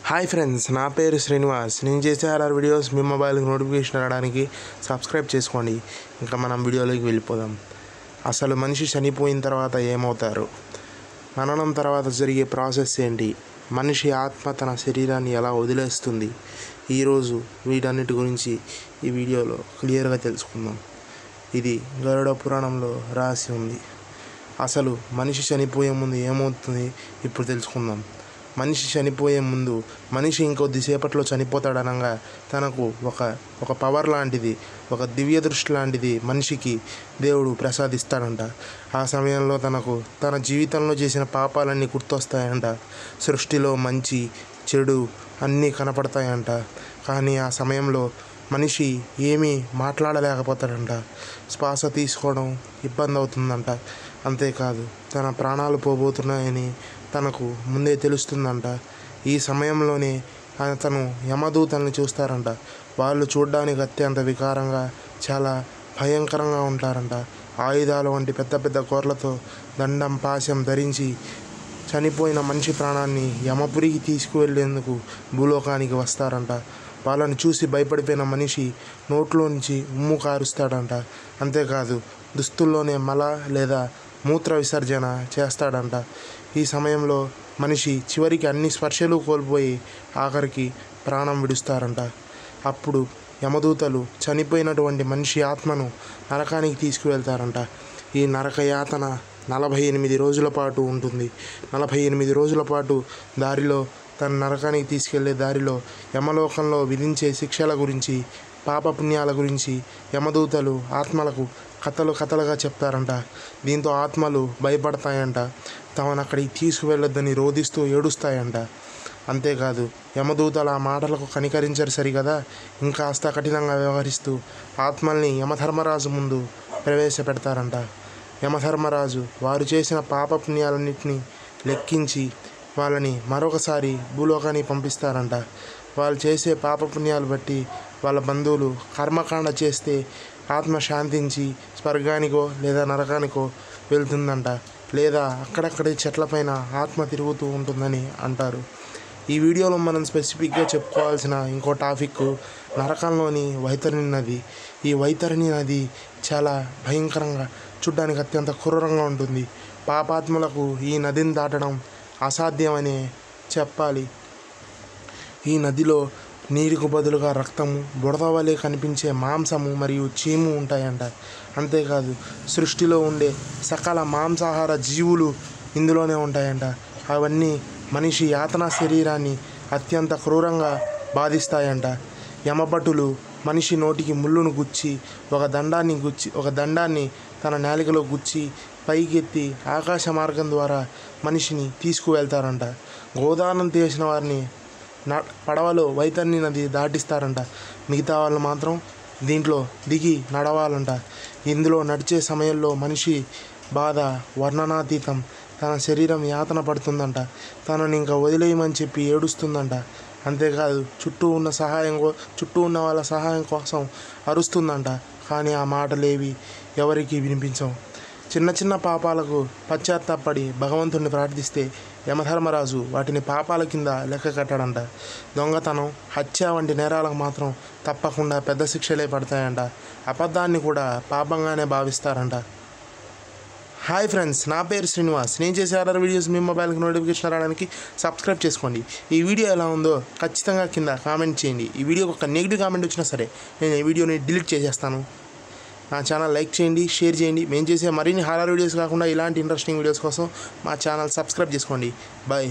Hi friends, నా పేరు శ్రీనివాస్. నేను చేసే ఆర్ఆర్ వీడియోస్ మీ మొబైల్కి నోటిఫికేషన్ రావడానికి సబ్స్క్రైబ్ చేసుకోండి. ఇంకా మనం వీడియోలోకి వెళ్ళిపోదాం. అసలు మనిషి చనిపోయిన తర్వాత ఏమవుతారు, మరణం తర్వాత జరిగే ప్రాసెస్ ఏంటి, మనిషి ఆత్మ తన శరీరాన్ని ఎలా వదిలేస్తుంది, ఈరోజు వీటన్నిటి గురించి ఈ వీడియోలో క్లియర్గా తెలుసుకుందాం. ఇది గరుడ పురాణంలో రాసి ఉంది. అసలు మనిషి చనిపోయే ముందు ఏమవుతుంది ఇప్పుడు తెలుసుకుందాం. మనిషి చనిపోయే ముందు మనిషి ఇంకొద్దిసేపట్లో చనిపోతాడనగా తనకు ఒక పవర్ లాంటిది, ఒక దివ్య దృష్టి లాంటిది మనిషికి దేవుడు ప్రసాదిస్తాడంట. ఆ సమయంలో తన జీవితంలో చేసిన పాపాలన్నీ గుర్తొస్తాయంట. సృష్టిలో మంచి చెడు అన్నీ కనపడతాయంట. కానీ ఆ సమయంలో మనిషి ఏమీ మాట్లాడలేకపోతాడంట. శ్వాస తీసుకోవడం ఇబ్బంది అవుతుందంట. అంతేకాదు, తన ప్రాణాలు పోబోతున్నాయని తనకు ముందే తెలుస్తుందంట. ఈ సమయంలోనే అతను యమదూతల్ని చూస్తారంట. వాళ్ళు చూడడానికి అత్యంత వికారంగా, చాలా భయంకరంగా ఉంటారంట. ఆయుధాలు వంటి పెద్ద పెద్ద కోర్లతో దండం పాశం ధరించి చనిపోయిన మనిషి ప్రాణాన్ని యమపురికి తీసుకువెళ్ళేందుకు భూలోకానికి వస్తారంట. వాళ్ళని చూసి భయపడిపోయిన మనిషి నోట్లో నుంచి ఉమ్ము కారుస్తాడంట. అంతేకాదు, దుస్తుల్లోనే మల లేదా మూత్ర విసర్జన చేస్తాడంట. ఈ సమయంలో మనిషి చివరికి అన్ని స్పర్శలు కోల్పోయి ఆఖరికి ప్రాణం విడుస్తారంట. అప్పుడు యమదూతలు చనిపోయినటువంటి మనిషి ఆత్మను నరకానికి తీసుకువెళ్తారంట. ఈ నరక యాతన 48 రోజుల పాటు ఉంటుంది. 48 రోజుల పాటు దారిలో తన నరకానికి తీసుకెళ్లే దారిలో యమలోకంలో విధించే శిక్షల గురించి, పాపపుణ్యాల గురించి యమదూతలు ఆత్మలకు కథలుగా చెప్తారంట. దీంతో ఆత్మలు భయపడతాయంట. తమను అక్కడికి తీసుకువెళ్ళొద్దని రోధిస్తూ ఏడుస్తాయంట. అంతేకాదు, యమదూతల ఆ మాటలకు కనికరించరు సరిగదా, ఇంకాస్త కఠినంగా వ్యవహరిస్తూ ఆత్మల్ని యమధర్మరాజు ముందు ప్రవేశపెడతారంట. యమధర్మరాజు వారు చేసిన పాపపుణ్యాలన్నింటినీ లెక్కించి వాళ్ళని మరొకసారి భూలోకానికి పంపిస్తారంట. వాళ్ళు చేసే పాపపుణ్యాలు బట్టి వాళ్ళ బంధువులు కర్మకాండ చేస్తే ఆత్మ శాంతించి స్వర్గానికో లేదా నరకానికో వెళ్తుందంట. లేదా అక్కడక్కడే చెట్లపైన ఆత్మ తిరుగుతూ ఉంటుందని అంటారు. ఈ వీడియోలో మనం స్పెసిఫిక్గా చెప్పుకోవాల్సిన ఇంకో టాపిక్ నరకంలోని వైతరణి నది. ఈ వైతరణి నది చాలా భయంకరంగా, చూడ్డానికి అత్యంత క్రూరంగా ఉంటుంది. పాపాత్ములకు ఈ నదిని దాటడం అసాధ్యమనే చెప్పాలి. ఈ నదిలో నీరుకు బదులుగా రక్తము, బురద వలె కనిపించే మాంసము మరియు చీము ఉంటాయంట. అంతేకాదు, సృష్టిలో ఉండే సకల మాంసాహార జీవులు ఇందులోనే ఉంటాయంట. అవన్నీ మనిషి యాతనా శరీరాన్ని అత్యంత క్రూరంగా బాధిస్తాయంట. యమభటులు మనిషి నోటికి ముళ్ళును గుచ్చి ఒక దండాన్ని తన నాలికలో గుచ్చి పైకెత్తి ఆకాశ మార్గం ద్వారా మనిషిని తీసుకువెళ్తారంట. గోదానం చేసిన వారిని పడవలో వైతరణి నది దాటిస్తారంట. మిగతా వాళ్ళు మాత్రం దీంట్లో దిగి నడవాలంట. ఇందులో నడిచే సమయంలో మనిషి బాధ వర్ణనాతీతం. తన శరీరం యాతన పడుతుందంట. తనని ఇంకా వదిలేయమని చెప్పి ఏడుస్తుందంట. అంతేకాదు, చుట్టూ ఉన్న వాళ్ళ సహాయం కోసం అరుస్తుందంట. కానీ ఆ మాటలేవి ఎవరికీ వినిపించవు. చిన్న చిన్న పాపాలకు పశ్చాత్తాపడి భగవంతుడిని ప్రార్థిస్తే యమధర్మరాజు వాటిని పాపాల కింద లెక్క కట్టాడంట. దొంగతనం, హత్య వంటి నేరాలకు మాత్రం తప్పకుండా పెద్ద శిక్షలే పడతాయంట. అబద్ధాన్ని కూడా పాపంగానే భావిస్తారంట. హాయ్ ఫ్రెండ్స్, నా పేరు శ్రీనివాస్. నేను చేసే ఆర్ఆర్ వీడియోస్ మీ మొబైల్కి నోటిఫికేషన్ రావడానికి సబ్స్క్రైబ్ చేసుకోండి. ఈ వీడియో ఎలా ఉందో ఖచ్చితంగా కింద కామెంట్ చేయండి. ఈ వీడియోకి ఒక నెగిటివ్ కామెంట్ వచ్చినా సరే నేను ఈ వీడియోని డిలీట్ చేసేస్తాను. నా ఛానల్ లైక్ చేయండి, షేర్ చేయండి. మేము చేసే మరిన్ని హారర్ వీడియోస్ కాకుండా ఇలాంటి ఇంట్రెస్టింగ్ వీడియోస్ కోసం మా ఛానల్ సబ్స్క్రైబ్ చేసుకోండి. బాయ్.